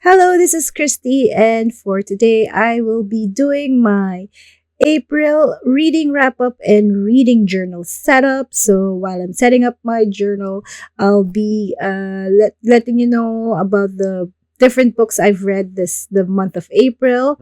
Hello, this is Christy, and for today I will be doing my April reading wrap up and reading journal setup. So while I'm setting up my journal, I'll be letting you know about the different books I've read this the month of April,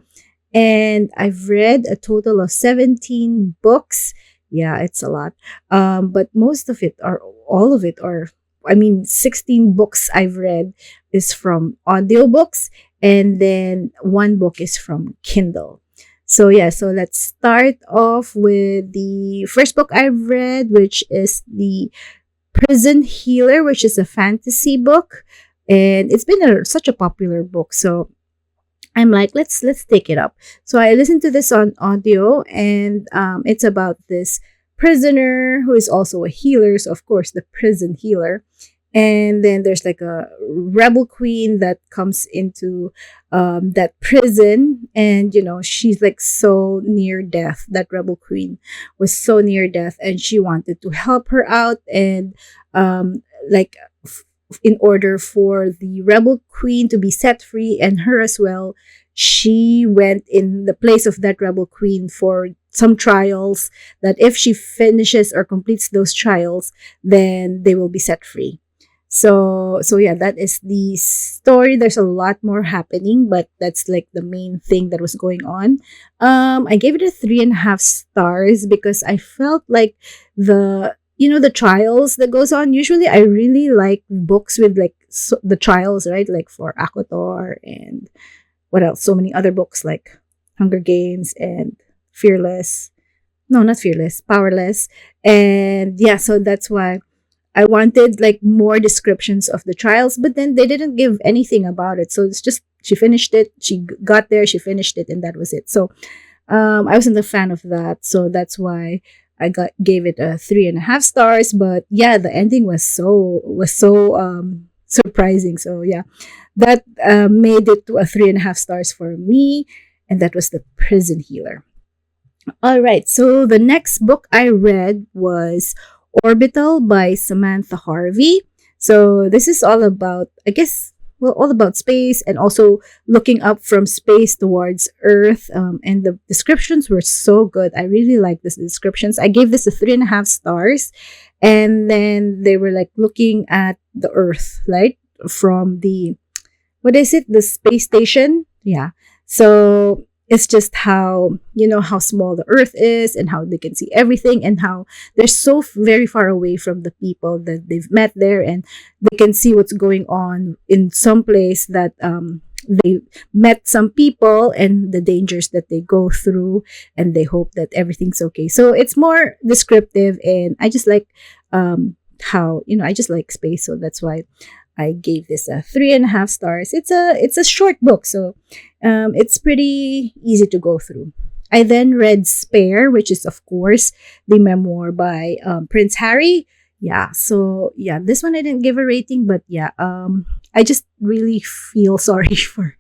and I've read a total of 17 books. Yeah, it's a lot. But most of it are all of it are I mean 16 books I've read is from audiobooks, and then one book is from Kindle. So yeah, so let's start off with the first book I've read, which is the Prison Healer, which is a fantasy book, and it's been such a popular book. So I'm like, let's take it up. So I listened to this on audio, and it's about this prisoner who is also a healer. So of course, the prison healer. And then there's like a rebel queen that comes into that prison, and she's like so near death. That rebel queen was so near death, and she wanted to help her out, and like in order for the rebel queen to be set free and her as well, she went in the place of that rebel queen for some trials, that if she finishes or completes those trials, then they will be set free. So yeah, that is the story. There's a lot more happening, but that's like the main thing that was going on. I gave it a 3.5 stars because I felt like the trials that goes on. Usually I really like books with like the trials, right? Like for Akotor, and what else? So many other books like Hunger Games and Fearless. No, not Fearless, Powerless. And yeah, so that's why I wanted like more descriptions of the trials, but then they didn't give anything about it. So it's just she finished it, she got there, she finished it, and that was it. So I wasn't a fan of that. So that's why I gave it a 3.5 stars. But yeah, the ending was so surprising. So yeah, that made it to a 3.5 stars for me, and that was the Prison Healer. All right, so the next book I read was Orbital by Samantha Harvey. So this is all about, I guess, well, all about space, and also looking up from space towards Earth. And the descriptions were so good. I really like the descriptions. I gave this a 3.5 stars, and then they were like looking at the Earth, right, from the, what is it, the space station. Yeah, so it's just how small the Earth is, and how they can see everything, and how they're so very far away from the people that they've met there, and they can see what's going on in some place that they met some people, and the dangers that they go through, and they hope that everything's okay. So it's more descriptive, and I just like how I just like space. So that's why I gave this a 3.5 stars. It's a short book, so it's pretty easy to go through. I then read Spare, which is of course the memoir by Prince Harry. Yeah, so yeah, this one I didn't give a rating, but yeah, I just really feel sorry for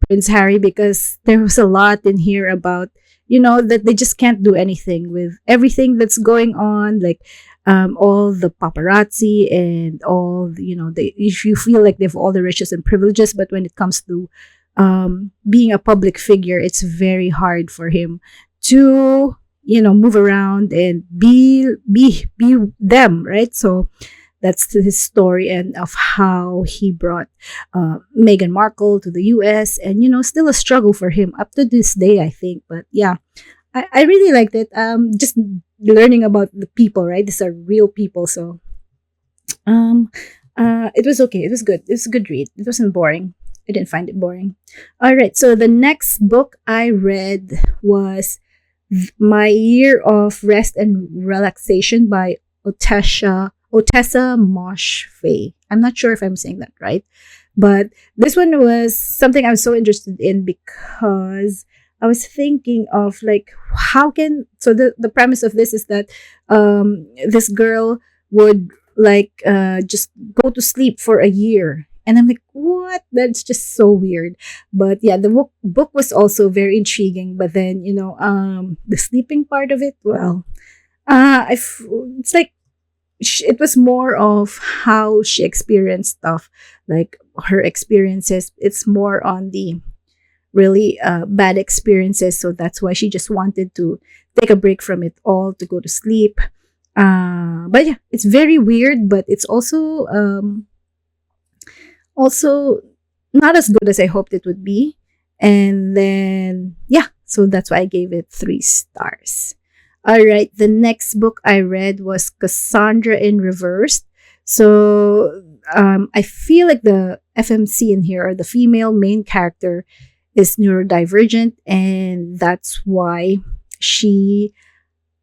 Prince Harry, because there was a lot in here about that they just can't do anything with everything that's going on, like all the paparazzi and all they, if you feel like they have all the riches and privileges, but when it comes to being a public figure, it's very hard for him to move around and be them, right? So that's his story, and of how he brought Meghan Markle to the US, and still a struggle for him up to this day, I think. But yeah, I really liked it. Just learning about the people, right? These are real people. So um it was okay. It was good. It was a good read. It wasn't boring. I didn't find it boring. All right, so the next book I read was My Year of Rest and Relaxation by Otessa Moshfeigh. I'm not sure if I'm saying that right, but this one was something I was so interested in, because I was thinking of like, how can, so the premise of this is that this girl would like just go to sleep for a year, and I'm like, what? That's just so weird. But yeah, the book was also very intriguing, but then the sleeping part of it, well, it's like it was more of how she experienced stuff, like her experiences. It's more on the really bad experiences. So that's why she just wanted to take a break from it all to go to sleep. But yeah, it's very weird, but it's also not as good as I hoped it would be. And then yeah, so that's why I gave it 3 stars. All right, the next book I read was Cassandra in Reverse. So I feel like the FMC in here, or the female main character, is neurodivergent, and that's why she,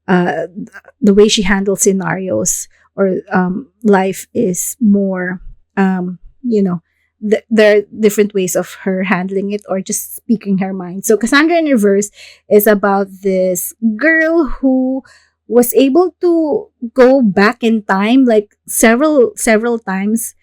uh, the way she handles scenarios or life is more, you know, there are different ways of her handling it or just speaking her mind. So Cassandra in Reverse is about this girl who was able to go back in time like several times.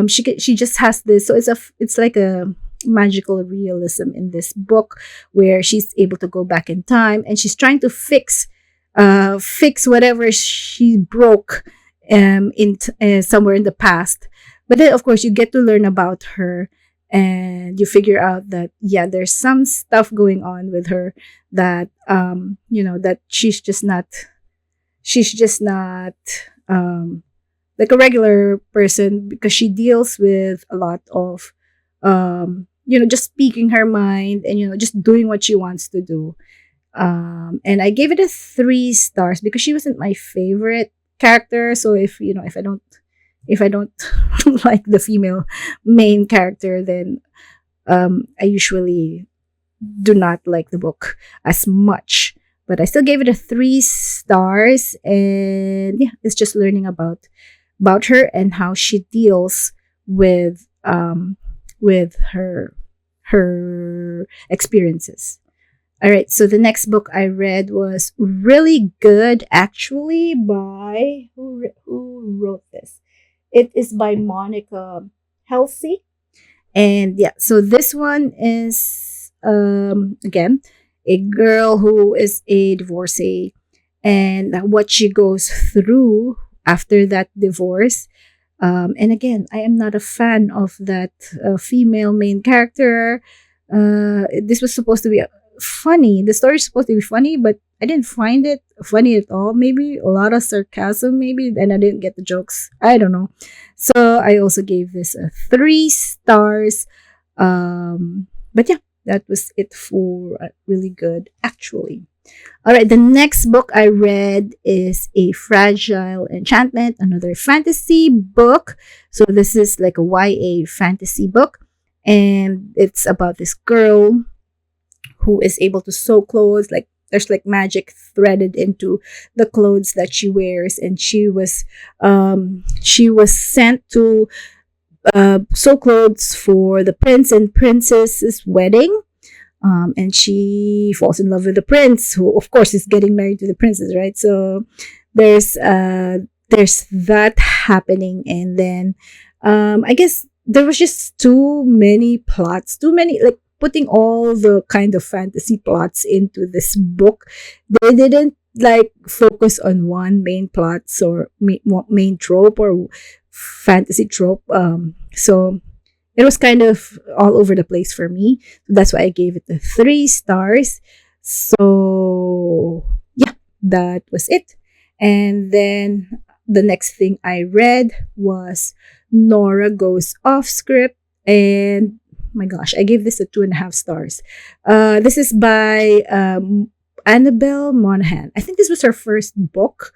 She just has this, so it's like a magical realism in this book where she's able to go back in time and she's trying to fix whatever she broke somewhere in the past. But then of course you get to learn about her and you figure out that yeah, there's some stuff going on with her that that she's just not like a regular person, because she deals with a lot of just speaking her mind and just doing what she wants to do. And I gave it a 3 stars because she wasn't my favorite character. So if I don't like the female main character, then I usually do not like the book as much. But I still gave it a 3 stars, and yeah, it's just learning about her and how she deals with her experiences. All right, so the next book I read was really good, actually, by who wrote this? It is by Monica Halsey. And yeah, so this one is again a girl who is a divorcee, and what she goes through after that divorce. And again, I am not a fan of that female main character. This was supposed to be funny. The story is supposed to be funny, but I didn't find it funny at all. Maybe a lot of sarcasm, maybe, and I didn't get the jokes. I don't know. So I also gave this a 3 stars. But yeah, that was it for really good, actually. All right, the next book I read is A Fragile Enchantment, another fantasy book. So this is like a YA fantasy book, and it's about this girl who is able to sew clothes. Like there's like magic threaded into the clothes that she wears, and she was sent to sew clothes for the prince and princess's wedding. And she falls in love with the prince, who of course is getting married to the princess, right? So there's that happening, and then I guess there was just too many plots, too many, like putting all the kind of fantasy plots into this book. They didn't like focus on one main plot or main trope or fantasy trope. So it was kind of all over the place for me. So that's why I gave it a 3 stars. So yeah, that was it. And then the next thing I read was Nora Goes Off Script. And my gosh, I gave this a 2.5 stars. This is by Annabel Monaghan. I think this was her first book.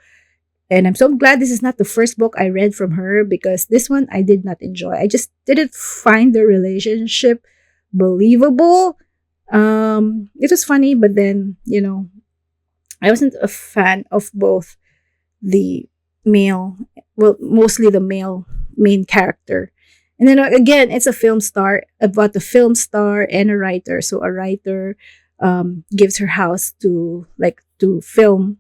And I'm so glad this is not the first book I read from her, because this one I did not enjoy. I just didn't find the relationship believable. It was funny, but then, I wasn't a fan of both the mostly the male main character. And then again, it's a film star, about the film star and a writer. So a writer gives her house to film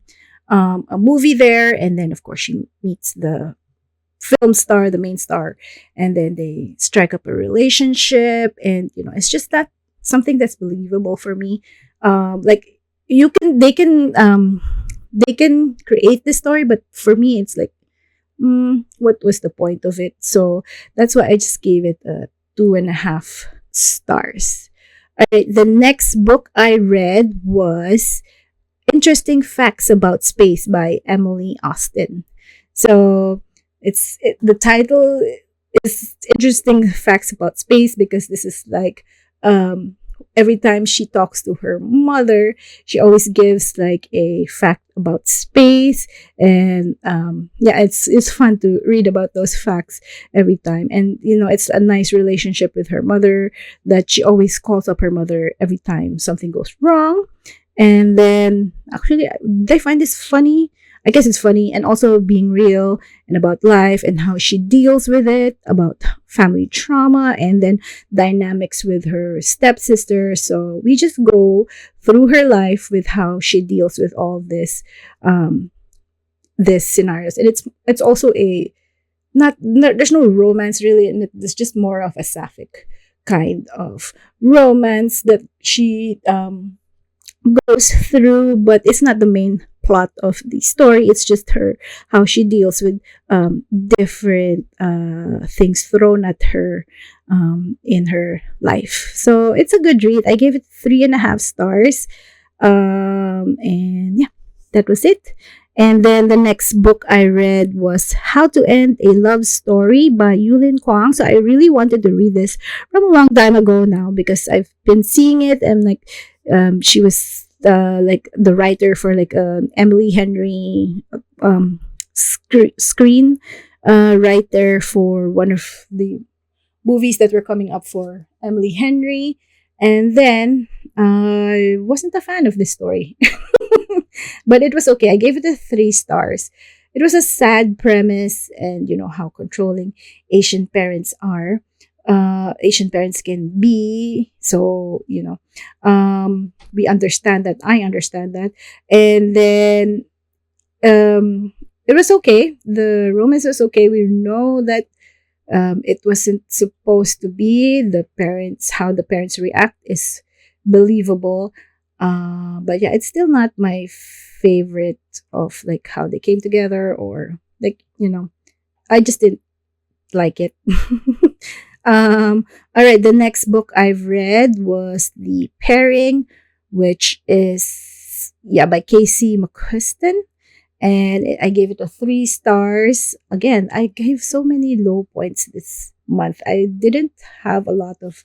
a movie there, and then of course she meets the film star, the main star, and then they strike up a relationship, and it's just that something that's believable for me. Like they can create this story, but for me it's like, what was the point of it? So that's why I just gave it a 2.5 stars. All right, the next book I read was Interesting Facts About Space by Emily Austin. So the title is Interesting Facts About Space because this is like um every time she talks to her mother, she always gives like a fact about space, and yeah, it's fun to read about those facts every time. And it's a nice relationship with her mother, that she always calls up her mother every time something goes wrong. And then actually they find this funny. I guess it's funny, and also being real and about life and how she deals with it, about family trauma, and then dynamics with her stepsister. So we just go through her life with how she deals with all um this scenarios. And it's also a not, there's no romance really in it. It's just more of a sapphic kind of romance that she goes through, but it's not the main plot of the story. It's just her, how she deals with different things thrown at her in her life. So it's a good read. I gave it 3.5 stars. And yeah, that was it. And then the next book I read was How to End a Love Story by Yulin Kuang. So I really wanted to read this from a long time ago now, because I've been seeing it, and like she was like the writer for like Emily Henry screen writer for one of the movies that were coming up for Emily Henry. And then I wasn't a fan of this story. But it was okay. I gave it a 3 stars. It was a sad premise, and how controlling Asian parents are. Asian parents can be. So, we understand that. I understand that. And then it was okay. The romance was okay. We know that it wasn't supposed to be. How the parents react is believable. But yeah, it's still not my favorite of like how they came together, or like, I just didn't like it. All right, the next book I've read was The Pairing, which is by Casey Mcquiston, and I gave it a 3 stars. Again, I gave so many low points this month. I didn't have a lot of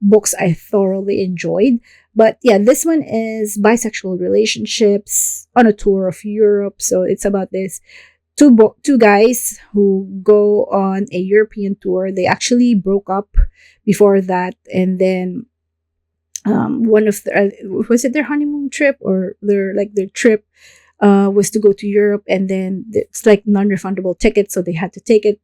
books I thoroughly enjoyed. But yeah, this one is bisexual relationships on a tour of Europe. So it's about this two guys who go on a European tour. They actually broke up before that, and then one of the was it their honeymoon trip, or their trip was to go to Europe, and then it's like non-refundable tickets, so they had to take it.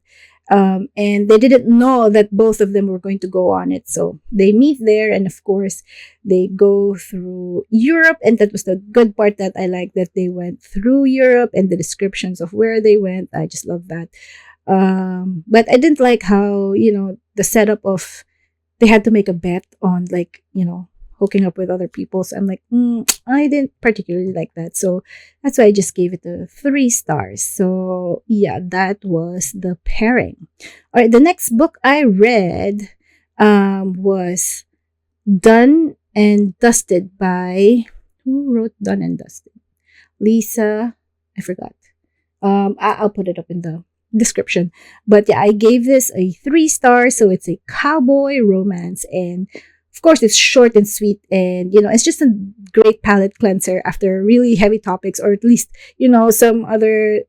And they didn't know that both of them were going to go on it. So they meet there, and of course, they go through Europe. And that was the good part that I like, that they went through Europe and the descriptions of where they went. I just love that. But I didn't like how, the setup of they had to make a bet on hooking up with other people. So I'm like, I didn't particularly like that. So that's why I just gave it a 3 stars. So yeah, that was The Pairing. All right, the next book I read was Done and Dusted by, who wrote Done and Dusted? Lisa, I forgot. I'll put it up in the description. But yeah, I gave this a 3 stars. So it's a cowboy romance, and of course, it's short and sweet, and it's just a great palate cleanser after really heavy topics, or at least some other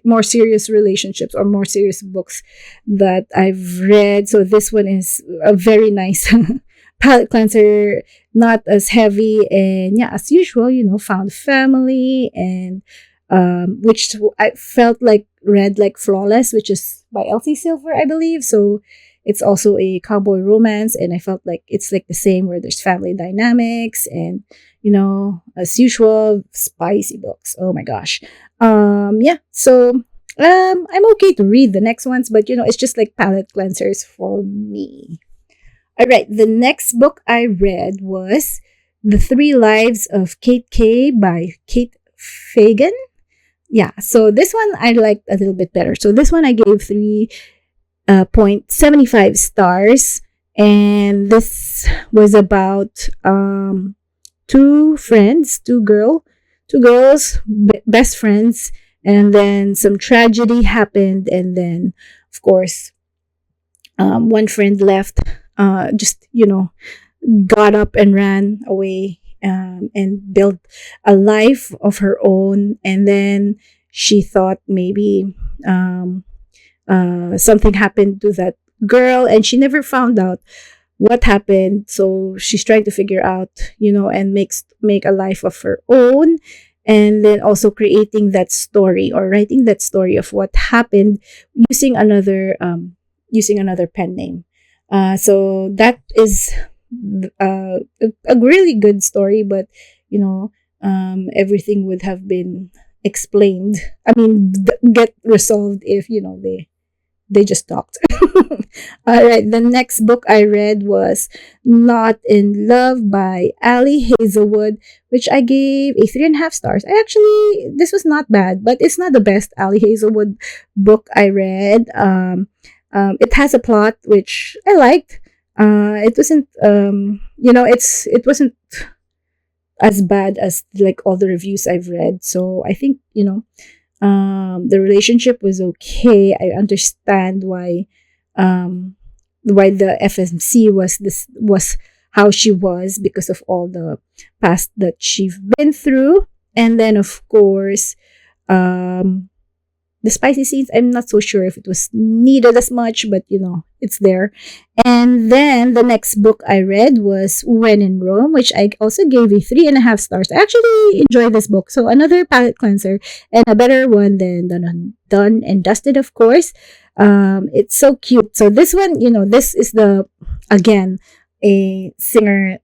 more serious relationships or more serious books that I've read. So this one is a very nice palate cleanser, not as heavy, and yeah, as usual, found family, and which I felt like read like Flawless, which is by Elsie Silver, I believe. So it's also a cowboy romance, and I felt like it's like the same, where there's family dynamics and, as usual, spicy books. Oh my gosh. Yeah. So, I'm okay to read the next ones, but it's just like palate cleansers for me. All right. The next book I read was The 3 Lives of Kate K by Cate Fagan. Yeah. So this one I liked a little bit better. So this one I gave 3 .75 stars. And this was about two friends, two girls, best friends, and then some tragedy happened, and then of course one friend left, just got up and ran away, and built a life of her own, and then she thought maybe something happened to that girl, and she never found out what happened. So she's trying to figure out, and make a life of her own, and then also creating that story or writing that story of what happened using another pen name. So that is a really good story, but everything would have been explained. I mean, get resolved if they just talked. All right, the next book I read was Not in Love by Ali Hazelwood, which I gave a 3.5 stars. This was not bad, but it's not the best Ali Hazelwood book I read. It has a plot which I liked. It wasn't, it wasn't as bad as like all the reviews I've read. So I think, the relationship was okay. I understand why the FMC was how she was, because of all the past that she's been through. And then of course, the spicy scenes, I'm not so sure if it was needed as much, but it's there. And then the next book I read was When in Rome, which I also gave a 3.5 stars. I actually enjoyed this book. So another palate cleanser, and a better one than Done and Dusted, of course. It's so cute. So this one, this is again, a singer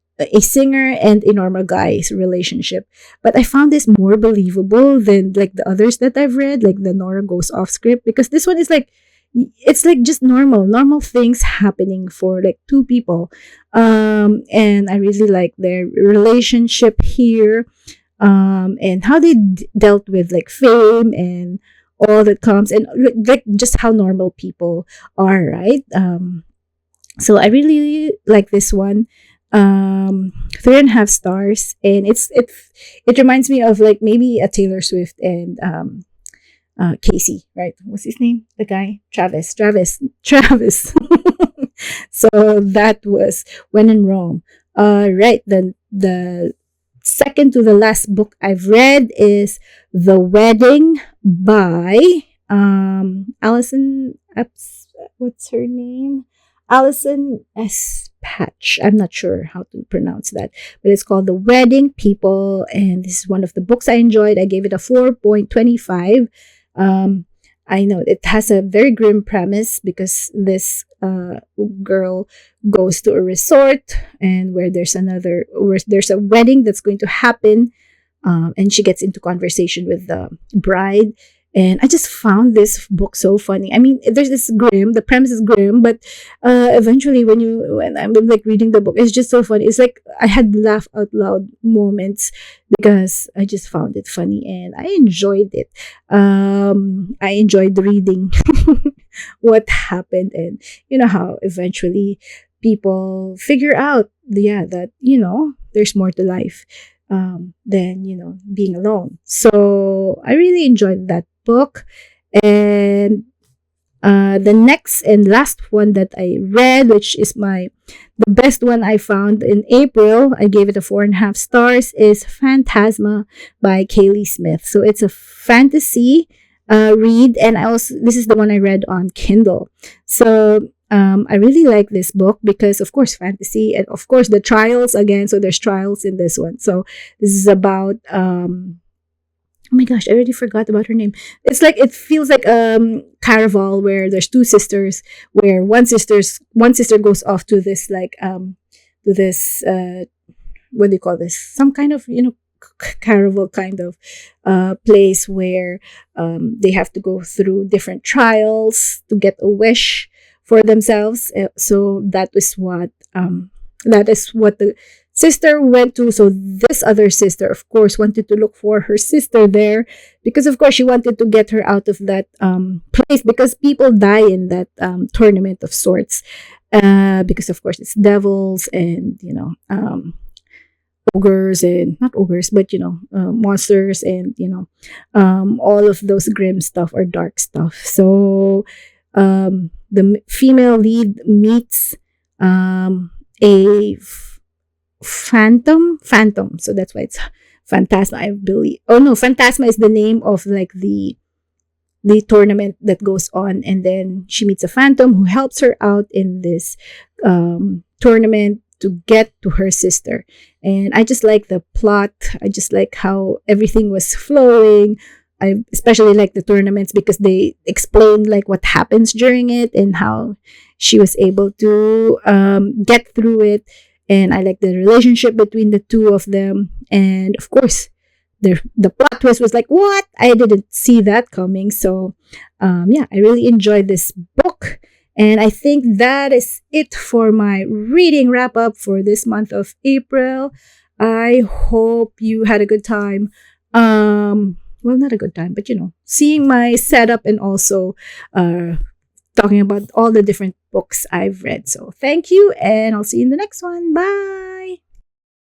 and a normal guy's relationship. But I found this more believable than like the others that I've read, like the Nora goes off script, because this one is like, it's like just normal things happening for like two people. And I really like their relationship here, and how they dealt with like fame and all that comes, and like just how normal people are, right? So I really like this one. 3.5 stars, and it reminds me of like maybe a Taylor Swift and Casey, right? What's his name? The guy? Travis. So that was When in Rome. Right. The second to the last book I've read is The Wedding by Allison. What's her name? Allison Espach. I'm not sure how to pronounce that, but it's called The Wedding People, and this is one of the books I enjoyed. I gave it a 4.25. I know it has a very grim premise, because this girl goes to a resort, and where there's a wedding that's going to happen, and she gets into conversation with the bride. And I just found this book so funny. I mean, the premise is grim, but eventually when I'm like reading the book, it's just so funny. It's like I had laugh out loud moments, because I just found it funny and I enjoyed it. I enjoyed reading what happened, and how eventually people figure out, that there's more to life than being alone. So I really enjoyed that book. And the next and last one that I read, which is the best one I found in April, I gave it a 4.5 stars, is Phantasma by Kaylie Smith. So it's a fantasy read, and this is the one I read on Kindle. So I really like this book because, of course, fantasy, and of course the trials again. So there's trials in this one. So this is about oh my gosh, I already forgot about her name. It feels like Caraval, where there's two sisters, where one sister goes off to this what do you call this? Some kind of Caraval kind of place where they have to go through different trials to get a wish for themselves. So that is what the sister went to, so this other sister, of course, wanted to look for her sister there because, of course, she wanted to get her out of that place because people die in that tournament of sorts. Because, of course, it's devils and, ogres and not ogres, but, monsters and, all of those grim stuff or dark stuff. So the female lead meets a phantom, so that's why it's Phantasma, I believe. Oh no, Phantasma is the name of like the tournament that goes on, and then she meets a phantom who helps her out in this tournament to get to her sister. And I just like the plot. I just like how everything was flowing. I especially like the tournaments because they explained like what happens during it and how she was able to get through it. And I like the relationship between the two of them. And of course, the plot twist was like, what? I didn't see that coming. So yeah, I really enjoyed this book. And I think that is it for my reading wrap up for this month of April. I hope you had a good time. Well, not a good time, but seeing my setup and also talking about all the different books I've read. So thank you, and I'll see you in the next one. Bye.